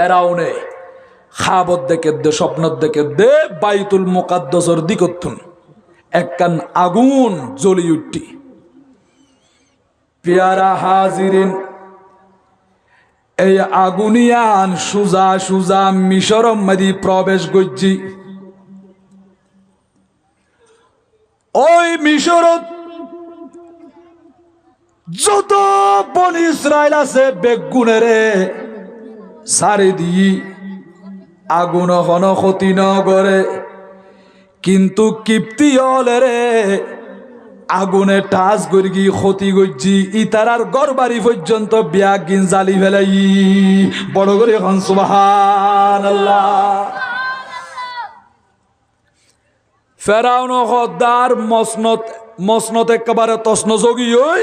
ফেরাউনে খাবত দেখে দে স্বপ্ন দেখে দে বাইতুল মুকাদ্দাসের দিকতুন একখান আগুন জ্বলি উঠি। পেয়ারা হাজিরিন, এই আগুনিয়ান সুজা সুজা মিশর মধ্যে প্রবেশ করছি। ওই মিশরত যত বনি ইসরায়েল আছে বেগুনেরে সারি দি আগুন হন ক্ষতি ন করে, কিন্তু কিপ্তিয়লেরে আগুনে টাচ করি গি ক্ষতি করছি। ইতারার গড়বাড়ি পর্যন্ত বিয়াগ গিন জালি ফেলাই। বড় করে এখন সুবহানাল্লাহ। ফেরাউন হদ্দার মসনত একেবারে তসন যোগী ওই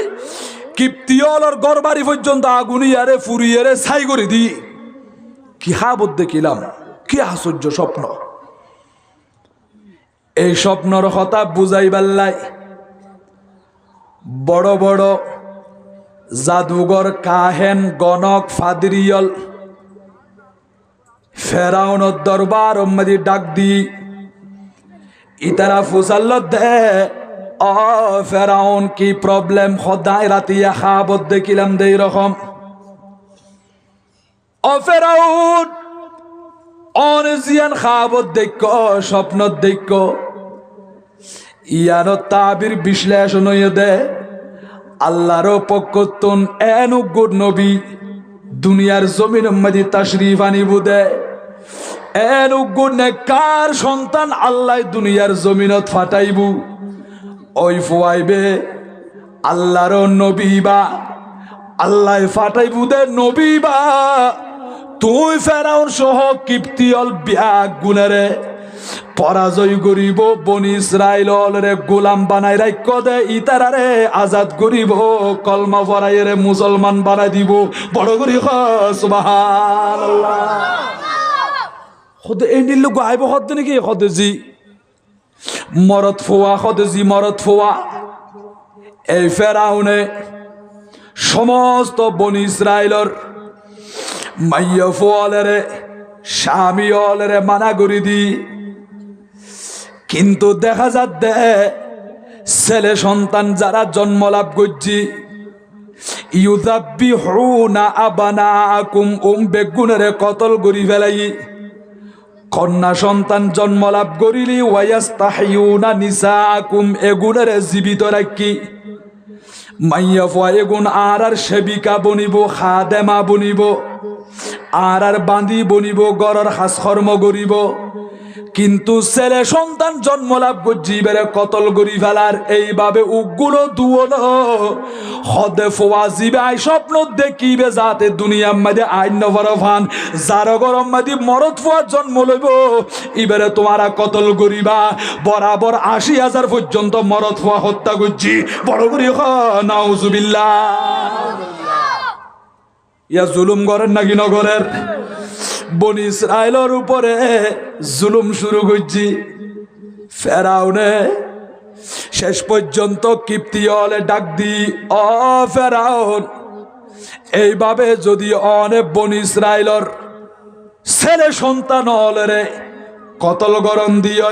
কিপ্তিয়লের গড়বাড়ি পর্যন্ত আগুনিয়ারে ফুরিয়ারে ছাই করে দি। কি হাবত দেখিলাম, কি আশ্চর্য স্বপ্ন। এই স্বপ্নর কথা বুঝাইবার লাই বড় বড় জাদুঘর কাহেন গণক ফাদরিয়ল ফেরাউনের দরবার মধ্যে ডাক দি ইতারা ফুসাল্ল দে। ও ফেরাউন কি প্রবলেম সদায় রাতিয়া খাবত দেখিলাম দে রকম। ও ফেরাউন অনেজিয়ান খাবত দেখ স্বপ্ন দেখ ইয়ার তাবির বিশ্লেষণ হয়ে দে। আল্লাহর পক্ষতুন এনুগুড নবী দুনিয়ার জমিন মধ্যে তাশরীফ আনিব দে। এনুগুড নেকার সন্তান আল্লাহ দুনিয়ার জমিনত ফাটাইব। ওই ফুয়াইবে আল্লাহর নবী বা আল্লাহ ফাটাইব দে নবী বা। তুই ফেরাউন সহ কিপ্তিয়ল বিয়াগ গুণেরে পরাজয় করিব, বনি ইসরাইলরে গোলাম বানাই রাখ দে, ইতারারে আজাদ করিব, কলমা পড়াইরে মুসলমান বানাই দিব। বড় করি সুবহানাল্লাহ। খোদে এই নিল গাইব খদ নাকি খদে জি মরদ ফোয়া, খদে জি মরদ ফোয়া। এই ফেরাউনে সমস্ত বনি ইসরাইলর মাইয়া ফোয়ালেরে স্বামী অলরে মানা করি দি। কিন্তু দেখা যাচ্ছে ছেলে সন্তান যারা জন্ম লাভ করছি ইউযাব্বিহুনা আবনাআকুম বেগুনেরে কতল করি ফেলাই। কন্যা সন্তান জন্ম লাভ করিলি ওয়ায়াস্তাহিউনা নিসাআকুম এগুনেরে জীবিত রাখি। মাইয়া ফুয়া এগুন আর সেবিকা বনিব, খাদেমা বনিব, আর বাঁধি বনিব, গড়র হাস কর্ম করিব। কিন্তু ছেলে সন্তান জন্ম লাভ করছি বেড়ে কতল করি ফেলার এইভাবে উগুলো দুয়ন হদে ফোয়া জিবে আই স্বপ্ন দেখিবে যাতে দুনিয়ার মাঝে আইন নফান যার গরম মাঝে মরদ ফোয়ার জন্ম লইব এবারে তোমারা কতল করিবা। বরাবর ৮০,০০০ পর্যন্ত মরদ ফোয়া হত্যা করছি। বড় করি নাউজুবিল্লাহ। ইয়া জুলুম করেন নাকি নগরের বনি ইসরাইলের উপরে জুলুম শুরু করছি। ফেরাউনে শেষ পর্যন্ত কিপ্তিয়লে ডাক দি, ও ফেরাউন এইভাবে যদি অনেক বনি ইসরাইলের ছেলে সন্তান হলরে কতল গরম দিয়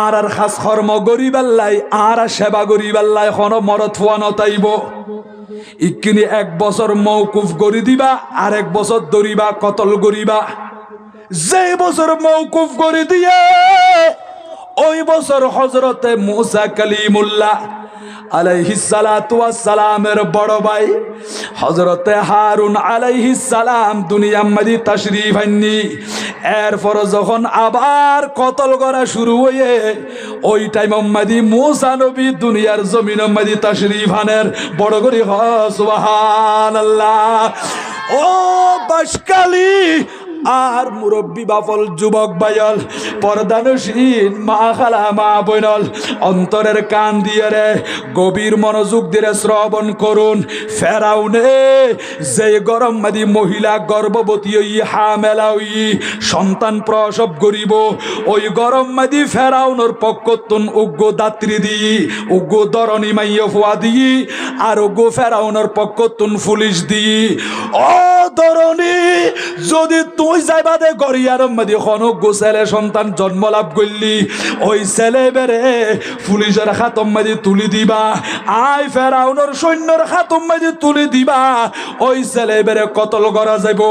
আর খাস কর্ম গরিবাল্লাই আর সেবা গরিবাল্লাই কোন মরদ ফুয়া নতাইব। ইকিনি ১ বছর মৌকুফ করি দিবা, আর ১ বছর ধরিবা কতল করিবা। যে বছর মৌকুফ করে দিয়ে ওই বছর হযরতে মুসা কালিমুল্লাহ আলাইহিস সালাতু ওয়াস সালামের বড় ভাই হযরতে হারুন আলাইহিস সালাম দুনিয়ার মধ্যে তাশরীফ আননি। এরপর যখন আবার কতল করা শুরু হয়ে ওই টাইম মধ্যে মুসা নবী দুনিয়ার জমিনের মধ্যে তাশরীফ আনের। বড় করে সুবহানাল্লাহ। ও বাসকালী আর মুরব্বী বাফল যুবক বায়ল পর্দানসীন মা খালা মা বইনল অন্তরের কান দিয়ে রে গভীর মনোযোগ দিয়ে শ্রবণ করুন। ফেরাউনে যে গরম মাদি মহিলা গর্ভবতী ওই হামেলা ওই সন্তান প্রসব করিব, ওই গরম মাদি ফেরাউনের পক্ষতুন উগ্র দাত্রী দি উগ্র দরণী মাইয়া ফুয়া দি আর উগ্র ফেরাউনের পক্ষতুন পুলিশ দি। ও তরণী যদি তুই যাইবা দে গরিয়ার মধ্যে খনক গোছেলে সন্তান জন্ম লাভ করলি ওই ছেলে বেরে পুলিশের খাতম মাঝে তুলি দিবা আই ফেরাউনের সৈন্যর খাতম মাঝে তুলি দিবা ওই ছেলে বেরে কতল করা যাইব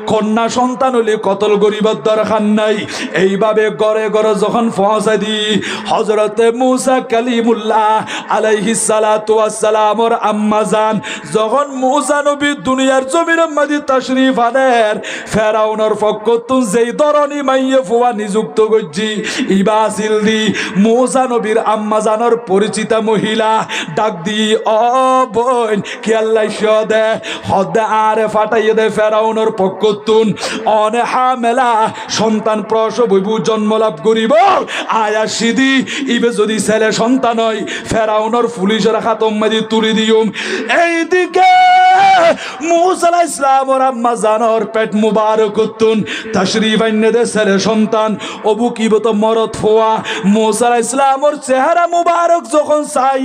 কন্যা সন্তান হলে কতল গরিবার দরকার নাই এইভাবে গড়ে গড়ে যখন পৌঁছা দি হযরতে মুসা কালিমুল্লাহ আলাইহিস সালাতু ওয়াস সালামর আম্মা জান যখন মুসা নবী দুনিয়ার জমিনের মধ্যে তাশরীফ আনেন ফেরাউনের পক্ষ তুন যেই ধরনী মাইয়ে ফুয়া নিযুক্ত করছি ইবা আসিল দি মুসা নবীর আম্মা জানর পরিচিতা মহিলা ডাক দি ও বোন কি আল্লাহ শদে হদে আরে ফাটাইয়ে দে ফেরাউনের পক্ষ তুন অনে হামেলা সন্তান প্রসব হইব জন্ম লাভ করিব আয়া সিদি ইবে যদি ছেলে সন্তান হয় ফেরাউনের পুলিশের খাতম মাঝে তুলি দিউম এইদিকে মুসা আলাইহিস সালামর আম্মা জানর পেট মুবারক তুন তাশরীফ আইনে দে ছেলে সন্তান অবু কিব তো মরদ ফোয়া মুসা আলাইহিস সালামর চেহারা মুবারক যখন চাই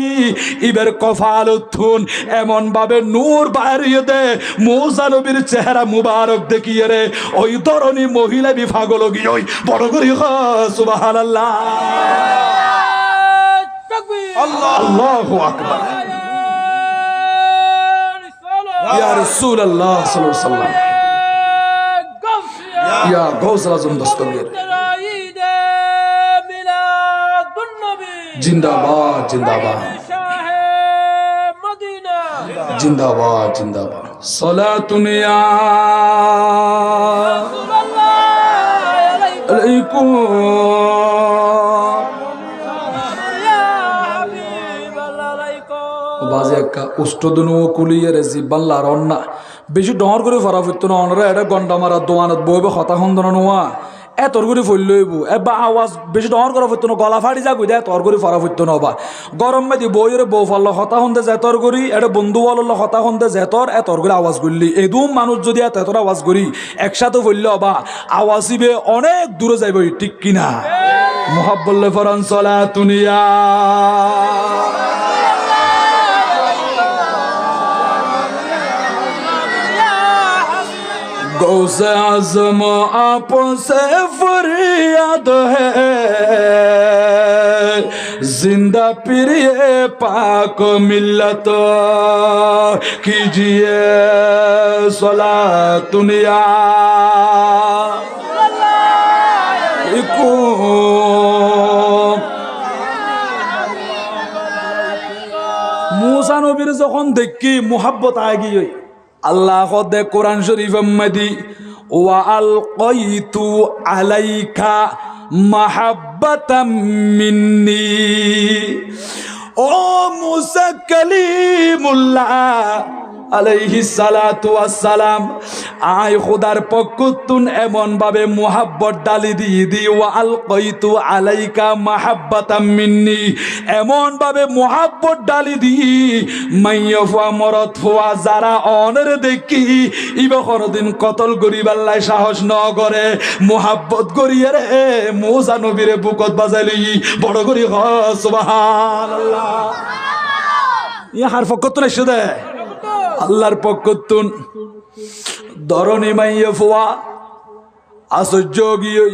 ইবের কফালত তুন এমন ভাবে নূর বাইরিয়ে দে মুসা নবীর চেহারা মুবারক দেখিয়ে রে ওই ধরনী মহিলা বি পাগল গিয়ে ওই বড় করি সুবহানাল্লাহ আল্লাহু আকবার ইয়া রাসূলুল্লাহ সাল্লাল্লাহু আলাইহি ওয়াসাল্লাম ইয়া গাউসুল আজম দস্তগীর জিন্দাবাদ জিন্দাবাদ জিন্দাবাদ জিন্দাবাদ সালাতুন ইয়া আলাইকুম বাজে একটা উষ্টদনু কুলিয়ে রেজি বাল্লার অন্না বেশি ডর করে ফরা ফুটতো না অনরা এটা গন্ডা মারা দোয়ানত বইবে কথা খন্দন নোয়া এতর করে ফইল লইব এবা আওয়াজ বেশি ডর করা ফুটতো না গলা ফাড়ি যা কই দেয় তর করে ফরা ফুটতো না বা গরম মেদি বইরে বউ ফাল্লা হতা হন্দে যেতর করি এটা বন্ধু বলল হতা হন্দে যেতর এতর করে আওয়াজ করলি এদুম মানুষ যদি এতর আওয়াজ করি একসাথে ফইল বা আওয়াজ ইবে অনেক দূরে যাইব ঠিক কিনা মুহাব্বুল্লাহ ফরান সালাতুনিয়া गौसे आज़म आपों से फरियाद है जिंदा प्रिय पाक मिल्लत कीजिए सलातुन या मूसा नबीर যখন দেখি মুহাব্বত আগি হই আল্লাহ খোদে কোরআন শরীফ মদি ওয়া আলকাইতু আলাইকা মাহাব্বাতাম মিন্নি ও মুসা কালিমুল্লাহ আলাইহিস সালাতু ওয়াস সালাম আই খোদার পক্ষতুন এমন ভাবে মুহাব্বত ডালি দি ওয়া আলকাইতু আলাইকা মাহাব্বাতাম মিন্নি এমন ভাবে মুহাব্বত ডালি দি মাইয়াফা মরদ ফুয়া যারা অনরে দেখি ইবা কোনদিন কতল গরিবাল্লাই সাহস ন করে মুহাব্বত করিয়ে রে মুসা নবীরে বুকত বাজাইলি বড় করি সুবহানাল্লাহ ইয়া হার পক্ষতুন এসে দে আল্লাহর পক্ষতুন ধরনী মাইয়া ফুয়া আশ্চর্য গিয়ে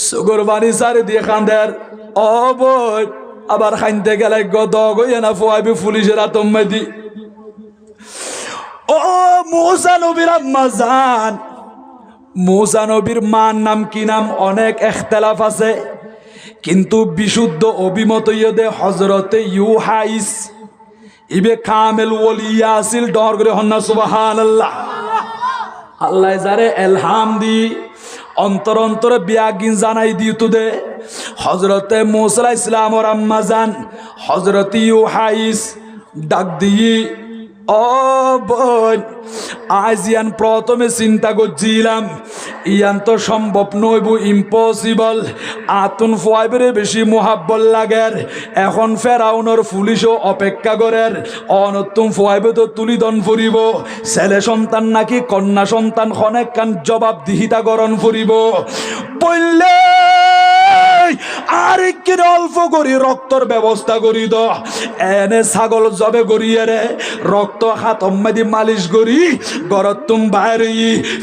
সুগর বাণী সারি দিয়ে খান্দের অবৈ আবার খাইতে গেলে গদ গইয়ে না ফুয়াবি পুলিশের আতম্মাদি ও মুসা নবীর আম্মা জান মুসা নবীর মার নাম কি নাম অনেক ইখতিলাফ আছে কিন্তু বিশুদ্ধ অভিমত ইয়ে হযরতে ইউহাইস ইবে কামেল ওলিয়া আসিল ডর করে হন্না সুবহানাল্লাহ আল্লাহ যারে এলহাম দি অন্তর অন্তরে বিয়াগিন জানাই দিত দে হযরতে মুসা আলাইহিস সালামর আম্মা জান হযরত ইউহাইস ডাক দিয়ে ও বোন আজ ইয়ান প্রথমে চিন্তা করছিলাম ইয়ান তো সম্ভব নইব ইম্পসিবল আতুন ফুয়াইবের বেশি মোহাব্বত লাগের এখন ফেরাউনের পুলিশও অপেক্ষা করের অনতুম ফুয়াইবে তো তুলিদন ফুরিব ছেলে সন্তান নাকি কন্যা সন্তান খনেক কান জবাব দিহিতা গরণ ফুরিব পড়লে আর কিনে অল্প করি রক্তর ব্যবস্থা করি দ এনে ছাগল জবে করিয়ে রে রক্ত হাত অম্মাদি মালিশ করি গরত তুম বাইরে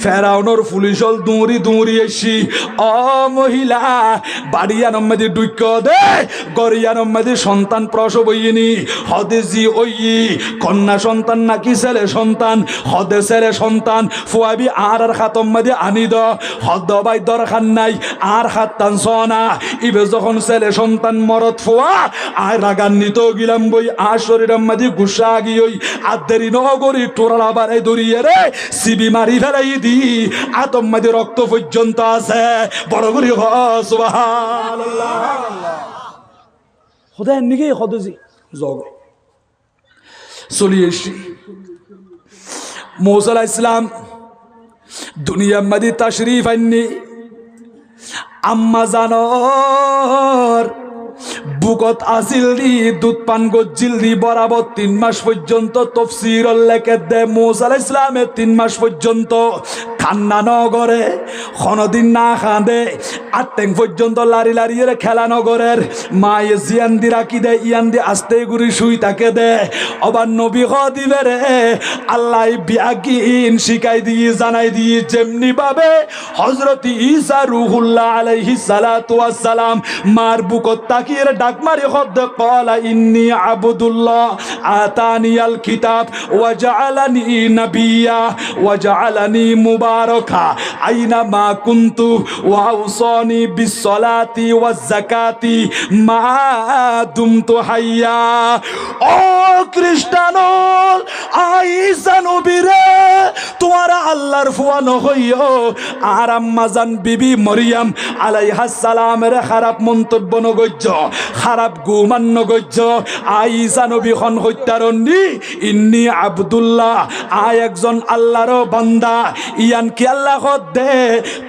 ফেরাউনর পুলিশল দৌড়ি দৌড়ি এসি অ মহিলা বাড়িয়ান অম্মাদি ডুইক দে গরিয়ান অম্মাদি সন্তান প্রসব হইনি হদে জি ওই কন্যা সন্তান নাকি ছেলে সন্তান হদে ছেলে সন্তান ফুয়াবি আর খাতম মাদি আনি দ হদ বাই দরকার নাই আর হাত টান সনা ইবে যখন ছেলে সন্তান মরত ফুয়া আর রাগান্বিত গিলাম বই আর শরীরের মাদি গুসা গিয়ে আর দেরি নগরী টোরাল আবার এই দরিয়ে রে সিবি মারি ফেলাই দি আতম মাদি রক্ত পর্যন্ত আছে বড় করি সুবহানাল্লাহ খোদায় নিকে খোদজি জগ চলি এসছি মুসা আলাইহিস সালাম দুনিয়া মাদি তাশরীফ আননি আম্মা জানর বুকত আসিল দি দুধ পান গজ্জিল দি বরাবর 3 মাস পর্যন্ত তফসির লেখে দে মুসা আলাইহিস সালামের 3 মাস পর্যন্ত কান্না নগরে কোনদিন না কাঁদে আটেং পর্যন্ত লারি লারিয়ে খেলা নগরের মায়ে জিয়ান দি রাখি দে ইয়ান দি আস্তে গুরি শুই তাকে দে আবার নবী দিবে রে আল্লাহ বিয়াকিন শিখাই দিয়ে জানাই দিয়ে যেমনি ভাবে হযরত ঈসা রূহুল্লাহ আলাইহিস সালাতু ওয়াস সালাম মার বুকত তাকিয়ে ডাক মারি খদ ক্বালা ইন্নী আবদুল্লাহ আতানিয়াল কিতাব ওয়া জাআলানি নাবিয়্যা ওয়া জাআলানি মুবারাকা আইনা মা কুনতু ওয়া আওসানি বিস সালাতি ওয়াজ যাকাতি মা দুমতু হাইয়া ও খ্রিস্টানল ঈসা নবীরে তোমার আল্লাহর ফুয়া নহইও আর আম্মা জান বিবি মরিয়ম আলাইহাস সালামের খারাপ মন্তব্য নগজ্য খারাপ গুমান নগজ্য ঈসা নবী খন হত্যারণী ইন্নী আব্দুল্লাহ একজন আল্লাহর বান্দা ইয়ান কি আল্লাহ দে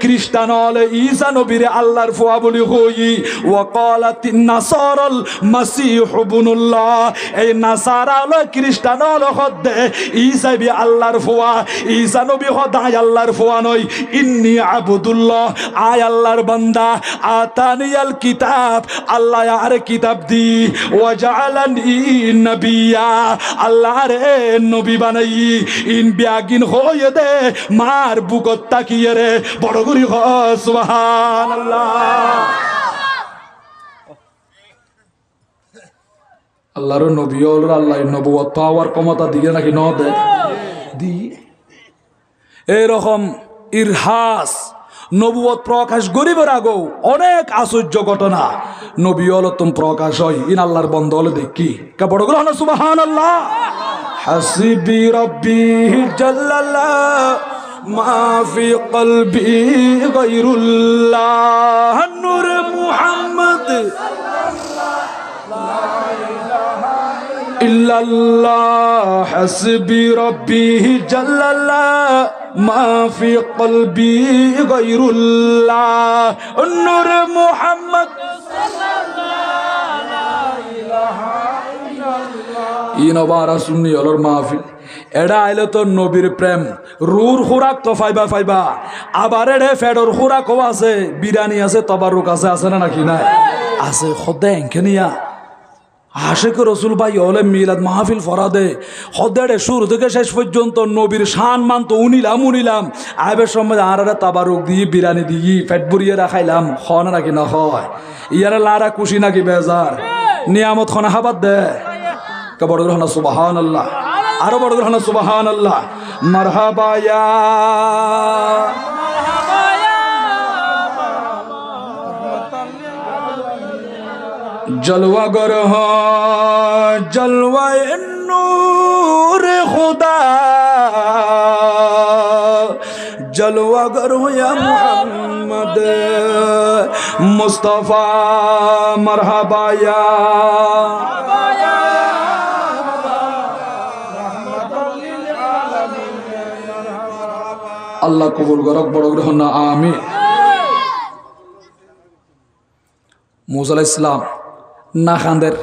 খ্রিস্টান হলে ঈসা নবীরে আল্লাহর ফুয়া বলি হই ওয়া ক্বালাতিন নাসারাল মাসীহ ইবনুল্লাহ এই নাসারা হলো খ্রিস্টান হলো দে ঈসা বি আল্লাহর ফুয়া ঈসা নবী খোদাই আল্লাহর ফুয়া নয় ইন্নী আব্দুল্লাহ আল্লাহর বান্দা আতানিয়াল কিতাব আল্লাহ আর কিতাব দি ওয়া জাআলানি নাবিয়্যা আল্লাহ রে নবী বানাই ইন বিয়াগিন হয়ে দে মার বুকত তাকিয়ে রে বড় করি সুবহানাল্লাহ আল্লাহর নবী হল আল্লাহর নবুয়ত পাওয়ার ক্ষমতা দিয়ে নাকি ন দে দি এরকম ইরহাস নবুয়ত প্রকাশ গরিবের আগো অনেক আশ্চর্য ঘটনা নবী হলো তুমি প্রকাশ হয় ইন আল্লাহর বন্ধ হলে দেখি কে বড় করে হলো সুবহানাল্লাহ হাসিবি রব্বি জাল্লাল্লাহ মা ফি কলবি গায়রুল্লাহ নূর মুহাম্মদ ইল্লাল্লাহ হাসবি রব্বি জাল্লাল্লাহ মা ফি কলবি গায়রুল্লাহ নূর মুহাম্মদ ইনবারা সুন্নি হলর মাহফিল এডা আইলে তো নবীর প্রেম রুর খুরাক তো ফাইবা ফাইবা আবার এডে ফেডর খুরাকও আছে বিরিয়ানি আছে তবারুক আছে না নাকি নাই আছে খোদা এনখানিয়া আশেক রসুল ভাই হলে মিলাদ মাহফিল ফরাদে হদেড়ে শুরু থেকে শেষ পর্যন্ত নবীর শান মান তো উনিলাম আইবের সময় আর তাবারুক দিয়ে বিরিয়ানি দিয়ে পেট ভরিয়ে রাখাইলাম খন নাকি না হয় ইয়ারা লারা খুশি নাকি বেজার নিয়ামত খানা হাবাদ দে কে বড় গ্রহণ সুবহানাল্লাহ আরো বড় গ্রহণ সুবহানাল্লাহ মারহাবা ইয়া जलवागर जलवाए नूर खुदा जलवागर हो या मोहम्मद मुस्तफा मरहबा या अल्लाह कबूल करक बड़ ग्रहण आमीन। मूसा अलैहिस सालाम না খান্দের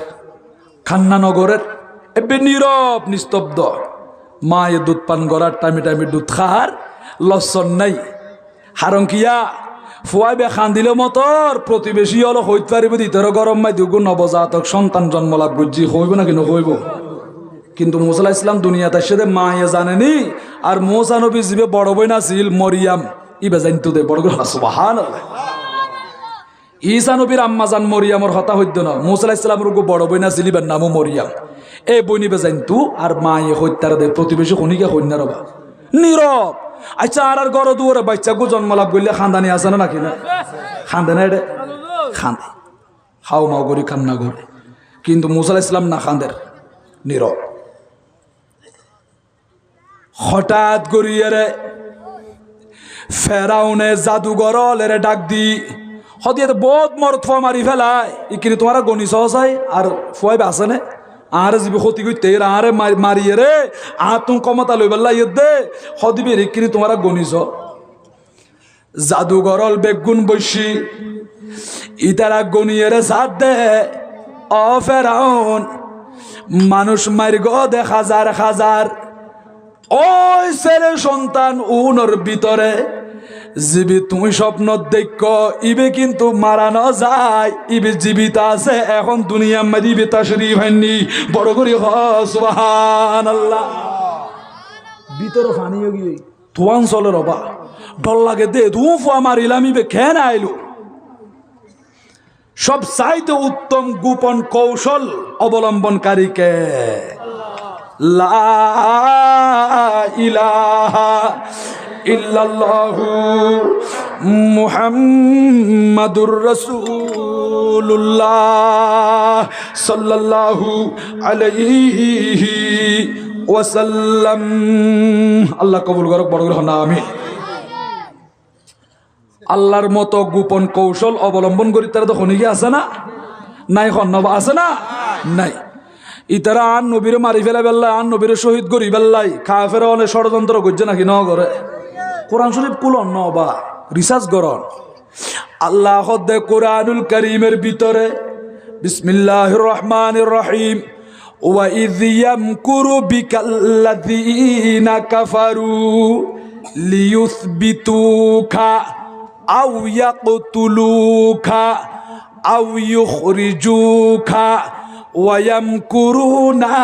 খান্না নগরের এবে নীরব নিস্তব্ধ মায়ে দুধ পান করার টাইমে দুধ খার লসন নাই হারঙ্কিয়া ফুয়াই বে খান দিলে মতর প্রতিবেশী হলো হইতে পারিব দিতর গরম মাই দুগুণ নবজাতক সন্তান জন্ম লাভ বুঝি হইব না কিন্তু হইব। কিন্তু মুসা আলাইহিস সালাম দুনিয়াতে এসে মায়ে জানেনি আর মুসা নবী জিবে বড় বই না ছিল মরিয়াম ইবে জানতো দে বড় করে সুবহানাল্লাহ। ঈসা নবীর আম্মা জান মরিয়ামর হতা হইতো না, মুসা আলাইহিস সালামের বড় বই না ছিল ইবের নামও মরিয়াম। এই বইনি বে জানতো আর মায়ে হইতার দে প্রতিবেশী খনিকে হইনা রবা নীরব। আচ্ছা আর ঘর দুয়ারে বাচ্চা গো জন্ম লাভ করলে খানদানি আছে না নাকি না? খান্দে না এটা খান্দে, হাও মাও করি কান্না করে। কিন্তু মুসা আলাইহিস সালাম না খান্দের, নীরব। হঠাৎ করিয়ে রে ফেরাউনে জাদুঘর ডাক দি হদিয়ে বহুত মরত ফোয়া মারি ফেলায় ইকিনি তোমার গণি সহসাই আর ফুয়াই আছে না আর যাবি ক্ষতি করতে আরে মারিয়ে রে আর তুমি ক্ষমতা লই পেলা ইয়ে দে হদিবি ইকিনি তোমার গণিস জাদুঘরল বেগুন বসি ইতারা গনিয়ে রে সাথ দে অ ফেরাউন মানুষ মারি গ দে হাজার হাজার ওই ছেলে সন্তান উনর ভিতরে জীবি তুমি স্বপ্ন দেখ ইবে কিন্তু মারানো যায় ইবে জীবিত আছে এখন দুনিয়া মাদিবে তাশরীফ হয়নি বড় করে সুবহানাল্লাহ। ভিতরে পানি গিয়ে তুয়ান চলে রবা ডর লাগে দে ধু ফুয়া মারিলাম ইবে খেয়ে না আইলো। সব চাইতে উত্তম গোপন কৌশল অবলম্বনকারীকে লা ইলাহা ইল্লাল্লাহু মুহাম্মাদুর রাসূলুল্লাহ সাল্লাল্লাহু আলাইহি ওয়াসাল্লাম। আল্লাহ কবুল করুক, বড় করে না আমিন। আল্লাহর মতো গোপন কৌশল অবলম্বন করি তারা তো খনিকে আছে না নাই? খন্নবা আছে না নাই? ইতারা আন নবীরে মারি ফেলে বেল্লাই আন নবীরে শহীদ করি বেল্লাই কাফের অনেক ষড়যন্ত্র করছে নাকি ন করে কোরআন শরীফ কুলন ন বা রিসার্চ করন। আল্লাহ দে কোরআনুল কারীমের ভিতরে বিসমিল্লাহির রহমানির রহিম ওয়া ইয ইয়ামকুরু বিকাল্লাযীনা কাফারু লিয়ুসবিতুকা আও ইয়াকতুলুকা আও ইউখরিজুকা ওয়ায়ামকুরুনা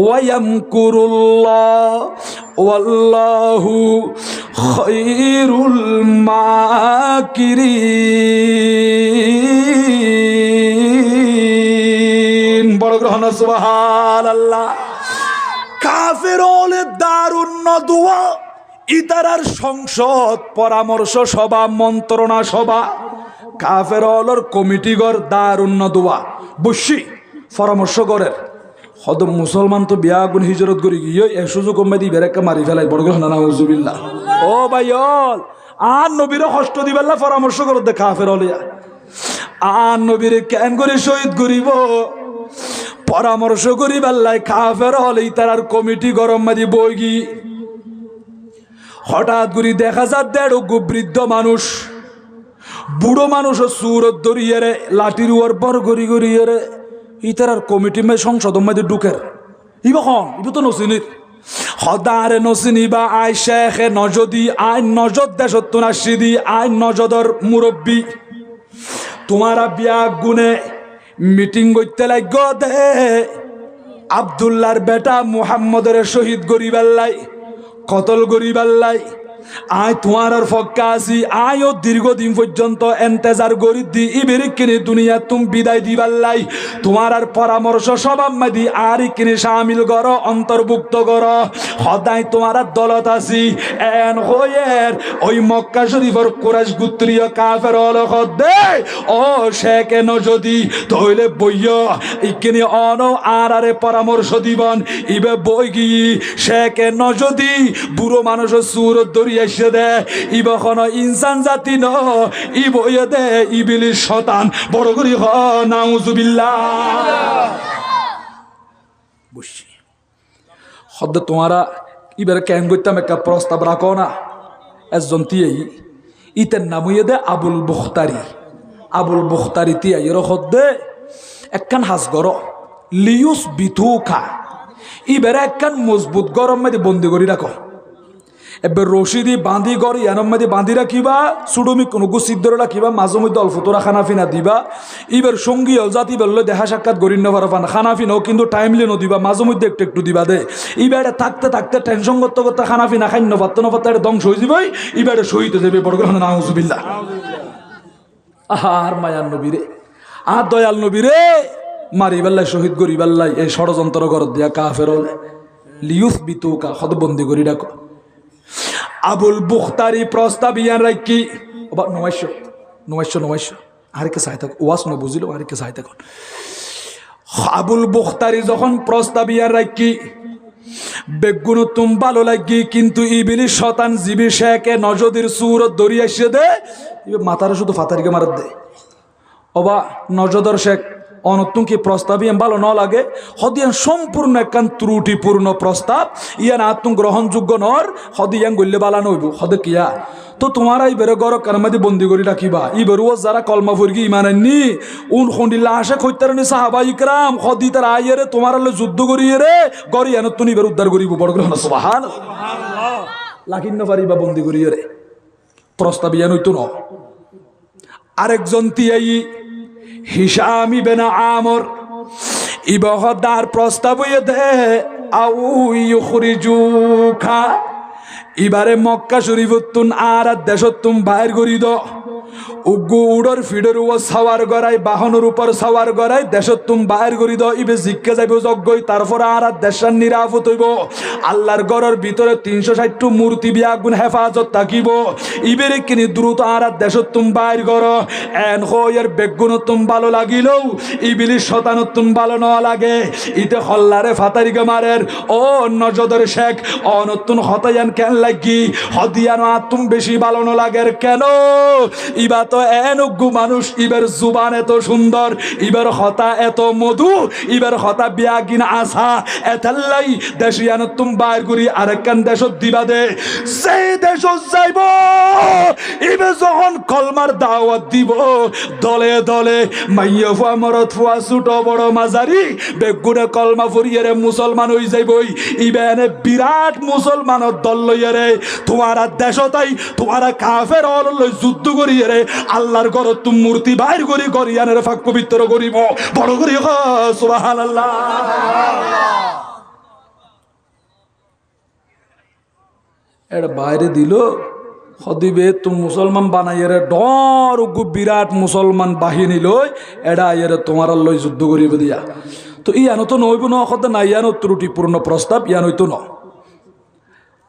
ওয়ায়ামকুরুল্লাহ ওয়াল্লাহু খায়রুল মাকিরিন। বড় গ্রহণ সুবহানাল্লাহ। কাফেরুল দারুন নদওয়া ইতারার সংসদ পরামর্শ সভা মন্ত্রণা সভা কাফেরুলের কমিটিগর দারুন নদওয়া বসি পরামর্শ করেন হদম মুসলমান তো বিয়া গুণ হিজরত করি গিয়ে এক সুযোগ কমাই বেরেকা মারি ফেলাই বড় কথা নাউজুবিল্লাহ। ও ভাইয়ল আর নবীরে কষ্ট দিবেল্লা পরামর্শ করো দে কাফের হলিয়া আর নবীরে কেন করে শহীদ করিব পরামর্শ করি বেল্লাই কাফের হলে তার কমিটি গরম মারি বইগি। হঠাৎ করে দেখা যায় দেড় বৃদ্ধ মানুষ বুড়ো মানুষ সুরত ধরিয়ে রে লাঠির উয়ার বর গড়ি গড়িয়ে রে ইতার কমিটি মে সংসদ মধ্যে ঢুকের ইবা কম ইবা তো নসিনির হদারে নসিনি বা আই শেখে নজদি আই নজদ দেশত নাসিদি আই নজদর মুরব্বী তোমারা বিয়া গুনে মিটিং করতে লাগ দে আব্দুল্লাহর বেটা মুহাম্মদের শহীদ গরিবাল্লাই কতল গরিবাল্লাই আয় তোমার ফক্কা আছি আয়ও দীর্ঘদিন পর্যন্ত এন্তেজার গরি দি ইবের কিনে দুনিয়া তুমি বিদায় দিবাল্লাই তোমার আর পরামর্শ সবাব মাদি আর কিনে শামিল কর অন্তর্ভুক্ত কর সদায় তোমার দলত আছি এন হয়ের ওই মক্কা শরীফের কুরাইশ গোত্রীয় কাফের অলখ দে ও সে কেন যদি তইলে বইয় ইকিনি অন আরে পরামর্শ দিবন ইবে বই গিয়ে সে কেন যদি বুড়ো মানুষের সুর দরিয়া এসে দে ইবখন ইনসান জাতি ন ইবয়ে দে ইবিলিস শতান বড় করি হ নাউজুবিল্লাহ। বুঝছি হদ্দ তোমারা ইবার কেন করতাম একটা প্রস্তাব রাখো না একজন তিয়াই ইতের নাম হইয়ে দে আবুল বুখতারি। আবুল বুখতারি তিয়াই এর হদ্দে একখান হাস গর লিউস বিথু খা ইবারে একখান মজবুত গরম মধ্যে বন্দি করি রাখো এবার রশিদি বাঁধি গড় ইয়ানোর মধ্যে বাঁধি রাখিবা সুডমি কোনো সিদ্ধর রাখিবা মাঝে মধ্যে অল্প তোরা খানাফিনা দিবা এবার সঙ্গী জাতি বললো দেখা সাক্ষাৎ গরিব নেবার পান খানাফিনাও কিন্তু টাইমলি দিবা মাঝে মধ্যে একটু একটু দিবা দে এবারে থাকতে থাকতে টেনশন করতে করতে খানাফিনা খাইন্য পারতো না পারতো এটা ধ্বংস হয়ে যাবে এবারে শহীদ হয়ে যাবে বড় করে নাউজুবিল্লাহ। আর মায়ার নবীরে আর দয়াল নবীরে মারি বেল্লাই শহীদ গরি বেল্লাই এই ষড়যন্ত্র কর দিয়া কাফের লিউস বিতুকা হদবন্দি করি ডাকো আবুল বুখতারি প্রস্তাব ইয়ান রাখি নমাইশ আরেকে চাই থাক ওয়াজ ন বুঝিল আরেকে চাই থাকুন আবুল বুখতারি যখন প্রস্তাব ইয়ান রাখি বেগুন তুম ভালো লাগি কিন্তু ইবিলিশ শতান জিবি শেখে নজদির সুরত দরিয়া এসে দে মাথারা শুধু ফাতারিকে মারাত দে অবা নজদর শেখ অনতুন কি প্রস্তাব ইয়ান ভালো ন লাগে হদিয়ান সম্পূর্ণ একখান ত্রুটিপূর্ণ প্রস্তাব ইয়ান আত্ম গ্রহণযোগ্য নর হদিয়ান গল্লে বালা নইব হদে কিয়া তো তোমারা ইবেরে গর কারমাদি বন্দি করি রাখিবা ইবেরু যারা কলমা ফুরগি ইমান আননি উন খন্ডিল্লা আশা খৈতারনি সাহাবা ইকরাম হদি তার আইয়েরে তোমার যুদ্ধ করিয়ে রে গরি আনতুন ইবের উদ্ধার করিব বড় গ্রহণ সুবহানাল্লাহ লাকিন না পারিবা বন্দি করিয়ে রে প্রস্তাব ইয়ান হইতো ন আরেকজন তিয়াই হিশাম ইবনে আমর ইবহদার প্রস্তাব দে আউ ইউখরিজুকা ইবারে মক্কা শরীফতুন আর দেশতুম বাইর করি দ উগু উড়র ফিডর ও সাওয়ার গড়াই বাহনের উপর সাওয়ার গড়াই দেশতুম বাইর করি দ ইবে জিজ্ঞে যাইব যজ্ঞই তারপর আর দেশার নিরাপদ হইব আল্লাহর গড়ের ভিতরে 360টি মূর্তি বিয়াগুন হেফাজত থাকিব ইবেরে কিনি দ্রুত আর দেশতুম বাইর কর এন হইয়ের বেগুনতুম ভালো লাগিলেও ইবিলিশ শতানতুম ভালো ন লাগে ইতে হল্লারে ফাতারিকে মারের ও নজদর শেখ অনতুন হতায়ান কেন লাগি হদিয়ানো আতুম বেশি ভালো ন লাগের কেন ইবা তো এনগু মানুষ ইবার জুবান এত সুন্দর ইবার হতা এত মধু ইবার হতা বিয়াগিন আসা এতাল্লাই দেশিয়ানো তুম বাইর করি আরেকখান দেশ দিবা দে সেই দেশ যাইব ইবে যখন কলমার দাওয়াত দিব দলে দলে মাইয়া ফুয়া মরত ফুয়া ছোট বড় মাঝারি বেগুনে কলমা ফুরিয়ে রে মুসলমান হয়ে যাইবই ইবে এনে বিরাট মুসলমানের দল লইয়া রে তোমারা দেশ তাই তোমারা কাফের লই যুদ্ধ করিয়ে রে আল্লাহর ঘর তুম মূর্তি বাইর করি করিয়ানের ফাঁক পবিত্র করিব বড় করি সুবহানাল্লাহ। এটা বাইরে দিল হদিবে তুম মুসলমান বানাইয়ারে ডর উগু বিরাট মুসলমান বাহিনী লই এডা আইয়ারে তোমার লই যুদ্ধ করিবে দিয়া তো ইয়ানো তো নইব ন হদা না ইয়ানো ত্রুটিপূর্ণ প্রস্তাব ইয়ান হইতো ন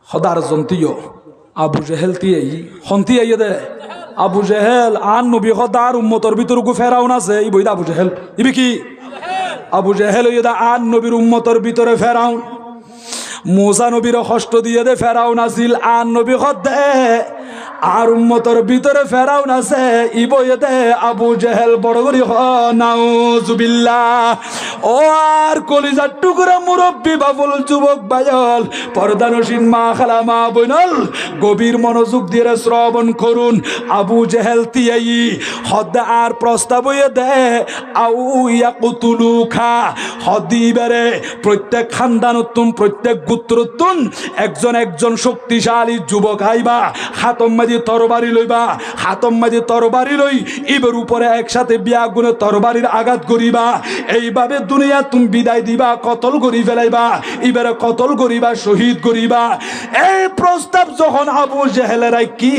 হদার জন্তীয় আবু জেহেল তিয়াই হন্তি আইয়া দে আবু জেহেল আন নবী হদার উম্মতর ভিতরকু ফেরাউন আছে ই বইদা আবু জেহেল ইবি কি আবু জেহেল ইদা আন নবীর উম্মতর ভিতরে ফেরাউন মুসা নবীর কষ্ট দিয়ে দে ফেরাউন আসিল আন নবী দে আর উম্মতর ভিতরে ফেরাউন আছে ইবইতে আবু জেহেল বড় করি নাউজুবিল্লাহ। ও আর কলিজার টুকরা মুরব্বী বাবুল যুবক বায়ল পর্দানসীন মা খালা মা বইনল গভীর মনোযোগ দিয়ে শ্রবণ করুন আবু জেহেল তিয়াই হদ আর প্রস্তাব দে আউ ইয়াকুতুলুকা হদিবারে প্রত্যেক খানদানতুন প্রত্যেক গোত্রতুন একজন একজন শক্তিশালী যুবক আইবা হাতম মাঝি তরবারি লইবা হাতম মাঝি তরবারি লই ইবের উপরে একসাথে বিয়া গুনে তরবারির আঘাত করিবা এইভাবে দুনিয়া তুমি বিদায় দিবা কতল করি ফেলাইবা ইবের কতল করিবা শহীদ করিবা। এই প্রস্তাব যখন আবু জেহেলের কি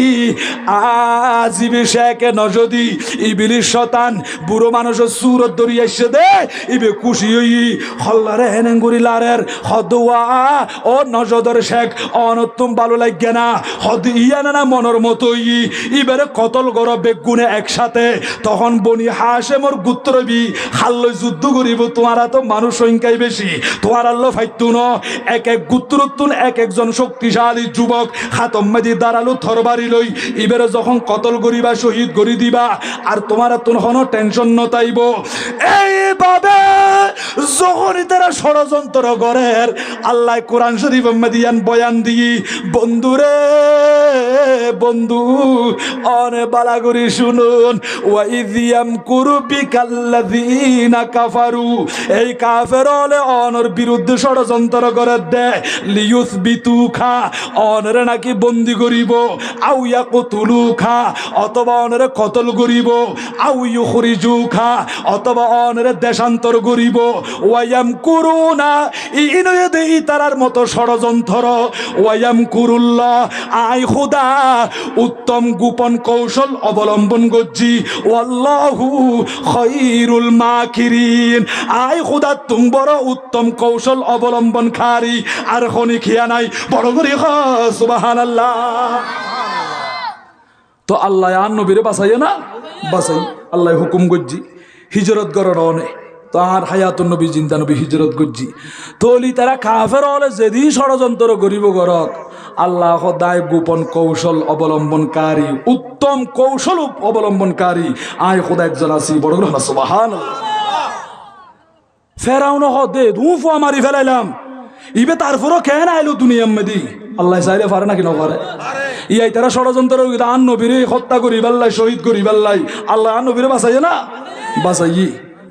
আজিবে শেখে নজদি ইবিলিশ শতান বুড়ো মানুষের সুরত ধরি এসে দে ইবে খুশি হই হল্লারে হেনেন করিলারের হদুয়া ও নজদর শেখ অনতুম ভালো লাগে না হদ ইয়ানা না মনের মতোই ইবারে কতল গর বেগুনে একসাথে তখন বনি হাশেমর গুত্রবি হাল্লো যুদ্ধ করিব তোমারা তো মানুষ সংখ্যাই বেশি তোমার আল্লাহ ফাইতু ন এক এক গুত্রতুন এক একজন শক্তিশালী যুবক হাতম মাদি দাঁড়ালো থরবারি লই ইবারে যখন কতল করিবা শহীদ করি দিবা আর তোমারা তুন হন টেনশন নতাইব। এইভাবে যখনই তারা ষড়যন্ত্র করের আল্লাহ কোরআন শরীফ মাদিয়ান বয়ান দিই বন্ধুরে বন্ধু অনে বালাগুরি শুনুন, ওয়াইদ ইয়ামকুরু বিকাল্লাযীনা কাফারু, এই কাফের হলে অনর বিরুদ্ধে ষড়যন্ত্র করে দেয়, লিয়ুসবিতুকা, অনরে নাকি বন্দী করিব, আও ইয়াকতুলুকা, অথবা অনরে কতল করিব, আও ইউখরিজুকা, অথবা অনরে দেশান্তর করিব, ওয়ায়ামকুরুনা, ইনয়দেই তারার মতো ষড়যন্ত্র, ওয়ায়ামকুরুল্লাহ, আই খুদা উত্তম গোপন কৌশল অবলম্বন করছি, ওয়াল্লাহু খায়রুল মাকিরিন, আই খুদা তুমি বড় উত্তম কৌশল অবলম্বনকারী, আর খনি খিয়া নাই, বড় করে সুবহানাল্লাহ। তো আল্লাহ আর নবীরে বাঁচাইয়ে না বাঁচাই, আল্লাহ হুকুম করছি হিজরত করার অনে, তো আর হায়াতুন নবী জিন্দা নবী হিজরত করছি, তলি তারা কাফের হলে যেদিন ষড়যন্ত্র করিব গরক, আল্লাহ দায় গোপন কৌশল অবলম্বনকারী, উত্তম কৌশল অবলম্বনকারী আয় খোদা একজন আছি, বড় করে সুবহানাল্লাহ। ফেরাউন দে ধুফো মারি ফেলাইলাম, ইবে তারপরও কেন আইলো দুনিয়ার মেদি, আল্লাহ চাইলে পারে নাকি না পারে? ইয়াই তারা ষড়যন্ত্র আন নবীরে হত্যা করি বেল্লাই, শহীদ করি বেল্লাই, আল্লাহ আন নবীরে বাঁচাইয়ে না বাঁচাই।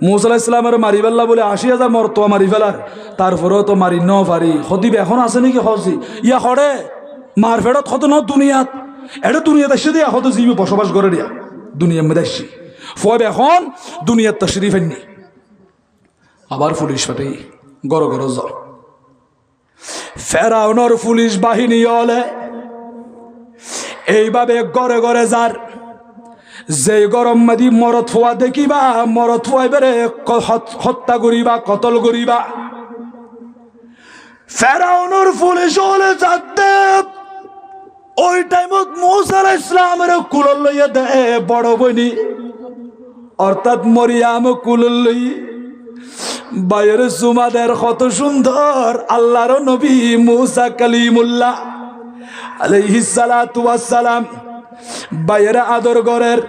মুসা আলাইহিস সালামের মারি বেল্লা বলে 80,000 মরতো মারি ফেলার, তারপরেও তো মারি ন পারি, হদিব এখন আছে নাকি হসি ইয়া হরে মার ফেরত হতো ন দুনিয়াত, এটা দুনিয়াত এসে দিয়া হতো জীবী বসবাস করে দিয়া দুনিয়ার মধ্যে আসছি, ফব এখন দুনিয়ার তশরিফ আননি, আবার পুলিশ পাঠি গড় গড় যাও। ফেরাউনের পুলিশ বাহিনী হলে এইভাবে গড়ে গড়ে যার, যে গরম মাদি মরত ফোয়া দেখিবা, মরত ফোয়াই বেড়ে হত্যা করিবা, কতল করিবা। ফেরাউনের পুলিশ হলে যাতে ওই টাইমত মুসা আলাইহিস সালামের কুলল লইয়া দে বড় বইনি, অর্থাৎ মরিয়াম কুলল লই বাইর সুমাদের কত সুন্দর আল্লাহর নবী মুসা কালিমুল্লাহ আলাইহিস সালাতু ওয়াস সালাম, বাইরে আদর গরের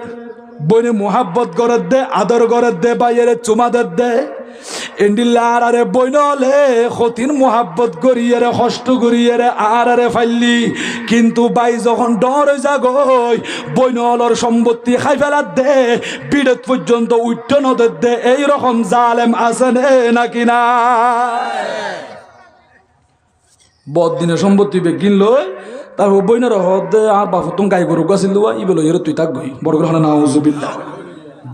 বইনে মোহাব্বত গরের দে, আদর গরের দে, বাইরে চুমাদের দে, এন্ডিল্লার আরে বইন হলে খতিন মোহাব্বত করিয়ে রে, কষ্ট করিয়ে রে আর আরে ফাইলি, কিন্তু বাই যখন ডর জাগই বইন হলর সম্পত্তি খাই ফেলার দে, বিড়ত পর্যন্ত উঠ্ট নদের দে, এইরকম জালেম আছে নাকি না? বদিনে সম্পত্তি বেগিন লই, তারপর বইনার হদে আর বাপ তুমি গাই গরু গাছিল ই বলো এর তুই তাক গই বড় করে নাউজুবিল্লাহ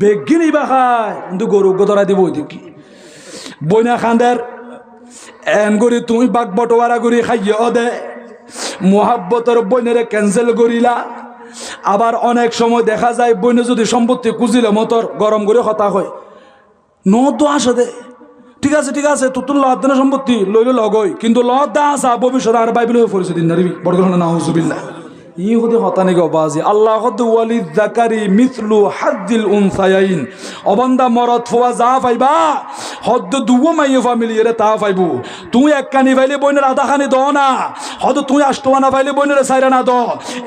বেগিন ইবা খায়, কিন্তু গরু গতরা দিব ওই দেখি বইনা খান্দের এন করি তুমি বাক বটোয়ারা করি খাইয়ে দে, মোহাব্বতের বইনেরে ক্যান্সেল করিলা। আবার অনেক সময় দেখা যায় বইনে যদি সম্পত্তি কুজিলে মতর গরম করে হতা হয়, ন তো আসে দে, ঠিক আছে ঠিক আছে তোর লত দেনা সম্পত্তি লইলে লগই, কিন্তু লত দা আসা ভবিষ্যৎ আর বাইবেল হয়ে পড়েছে দিন নারিবি বড় করে নাউজুবিল্লাহ। ই হতে হতানি গবাজি আল্লাহ হদ ওয়ালিদ যাকারি মিসলু হাজ্জিল উনসায়াইন, অবান্দা মরদ ফোয়া যা পাইবা হদ দুও মাইয়ে ফ্যামিলি এর তা পাইবো, তুই এক কানি পাইলে বইনের আধা খানি দ না, হদ তুই আষ্টমানা পাইলে বইনের সাইরা না দ,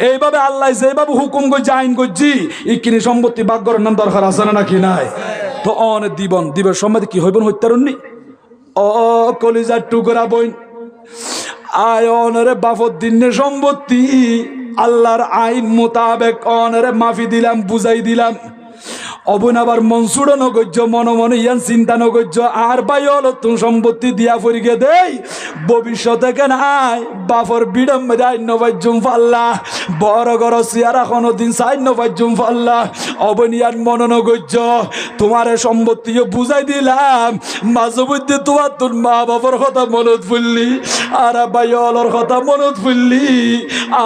এইভাবে আল্লাহ যেভাবে হুকুম করছে আইন করছি ইকিনি সম্পত্তি বাগ্যর নাম দরকার আছে না নাকি নাই? তো অনেক দিবন দিবের সম্মতি কি হইবেন হইতারুননি ও কলিজার টুকরা বইন আয় অনরে বাফর দিনে সম্পত্তি আল্লাহর আইন মোতাবেক অনরে মাফি দিলাম, বুঝাই দিলাম, অবন আবার মনসুর নগর্য মনে মনে ইয়ান চিন্তা নগর্য আর বাই হল তুমি সম্পত্তি দিয়া ফরিকে দেই ভবিষ্যতে কেন আয় বাফর বিড়ম আইন নবাজ্যুম ফাল্লা বড় গড় সিয়ারা কোনো দিন সাইন নবাজ্যুম ফাল্লা অবন ইয়ান মনে নগর্য তোমার সম্পত্তিও বুঝাই দিলাম, মাঝে মধ্যে তোমার তোর মা বাবার কথা মনত ফুললি আর বাই হলর কথা মনত ফুললি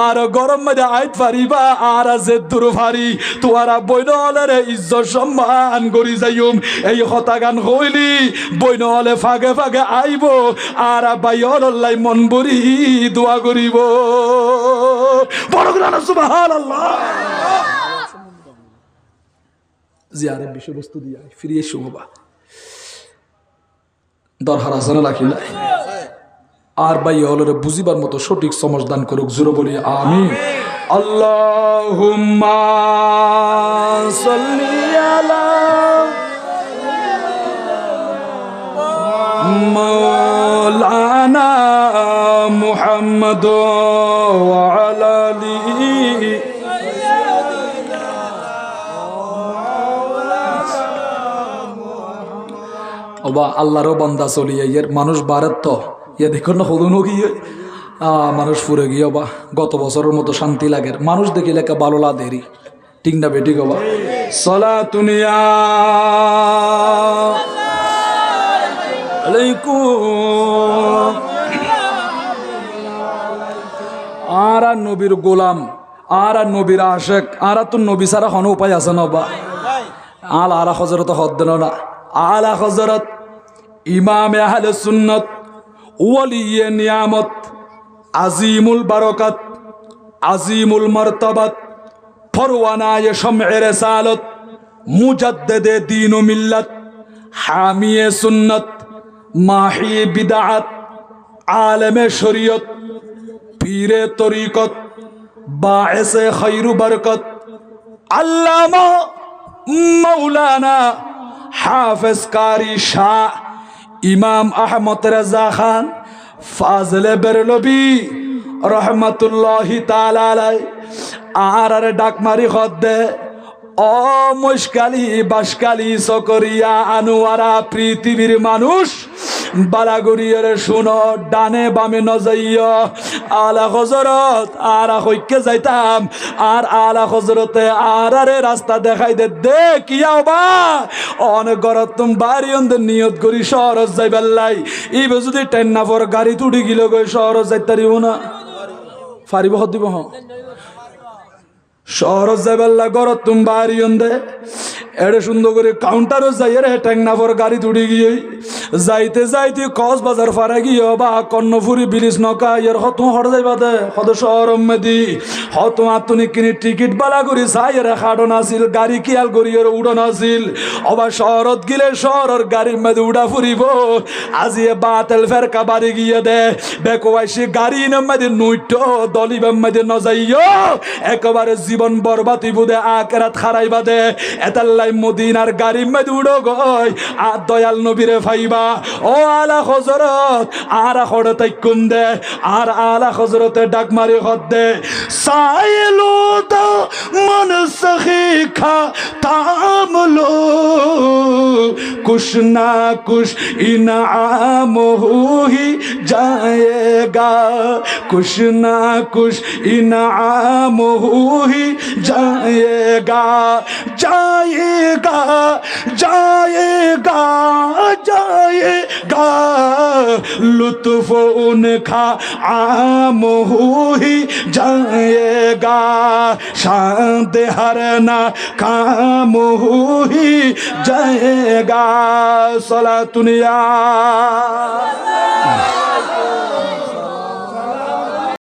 আর গরম মধ্যে আইত পারিবা আর যে দূর ফারি তোমার বইন হলের ইজ্জত সম্মান করি যাইম, এই হতা গান হইলি বইন হলে ফাগে ফাগে আইব আর বাই হল্লাই মন বরি দোয়া করিব বড় করে সুবহানাল্লাহ। জিয়ারের বিষয়বস্তু দিয়া ফিরিয়ে শুভবা দরকার আছে না রাখি নাই, আর বাই হলের বুঝিবার মতো সঠিক সমঝ দান করুক, জোরে বলি আমিন। আল্লাহুম্মা সাল্লি আলা মাওলানা মুহাম্মদ ওয়া আলা আলিহি ওবা আল্লাহরও বান্দা চলিয়ে এর মানুষ বাড়ার তো ইয়ে দেখুন না হলুনও গিয়ে মানুষ ফুরে গিয়ে বা গত বছরের মতো শান্তি লাগে মানুষ দেখিলে কে ভালো লাগেরি ঠিক না বেটি গবা সলা তুনিয়া আলাইকুম আর নবীর গোলাম আর নবীর আশেক আর তো নবী ছাড়া কোনো উপায় আছে না বা আলা হজরত হদ না আলা হজরত ইমাম আহলে সুন্নত ওয়ালিয়ে নিয়ামত আজিমুল বারাকাত আজিমুল মারতাবাত ফরওয়ানায়ে শাম'এ রিসালাত মুজাদ্দিদে দ্বীন ও মিল্লাত হামিয়ে সুন্নত মাহি বিদআত আলেমে শরীয়ত পীরে তরিকত বায়েসে খায়রু বরকত আল্লামা মাওলানা হাফেজ কারি শাহ ইমাম আহমদ রেজা খান ফাজলে বেরলবি রহমতুল্লাহি তাআলা আলাই আর ডাকমারি হদ্দে ও মুশকালি বাসকালি সকরিয়া আনোয়ারা পৃথিবীর মানুষ বালাগুড়িয়ে শুনো ডানে বামে নজাইয়া আলা হজরত আর হইকে যাইতাম আর আলা হজরতে আর রাস্তা দেখাই দে কিয়া বা অনেক গরত তুম বাড়ি অন্ধের নিয়ত করি শহর যাইবার ইবে যদি টেন নাফর গাড়ি তুড়ি গিল গই শহর যাইতারিব না ফারিব দিব হ শহর যাইবার গরত তুম বাড়ি অন্ধে এড়ে সুন্দর করে কাউন্টারও যাই রে টেংনাফর গাড়ি তুড়ি গিয়ে যাইতে যাইতে কক্সবাজার ফারা গিয়ে বা কর্ণফুরি ব্রিজ নৌকা এর হত হর যাইবা দে হত শহর মেদি হত আতুনি কিনি টিকিট বালা করি চাই রে খাডন আছিল গাড়ি কিয়াল করি এর উড়ন আছিল অবা শহরত গিলে শহরের গাড়ির মেদি উড়া ফুরিব আজি বাতেল ফেরকা বাড়ি গিয়ে দে বেকোয়াইছি গাড়ি মেদি নুইট দলিবে মেদি নজাইও একেবারে জীবন বরবাতি বুদে আকেরাত খারাইবা দে এতাল্লাই মদিনার গাড়ি মেদি উড়ো গয় আর দয়াল নবীরে ফাইবা ও আলা হজরত আর হড় তাইকুম দে আর আলা হজরতে ডাক মারি হদ দে সাইলো তো মন সখী খা তামলো কুছ না কুছ ইনাম হি जाएगा कुछ ना कुछ इनाम ही जाएगा जाएगा जाएगा जाएगा लुत्फ उनका आम ही जाएगा शांत हरना काम ही जाएगा सलातुनिया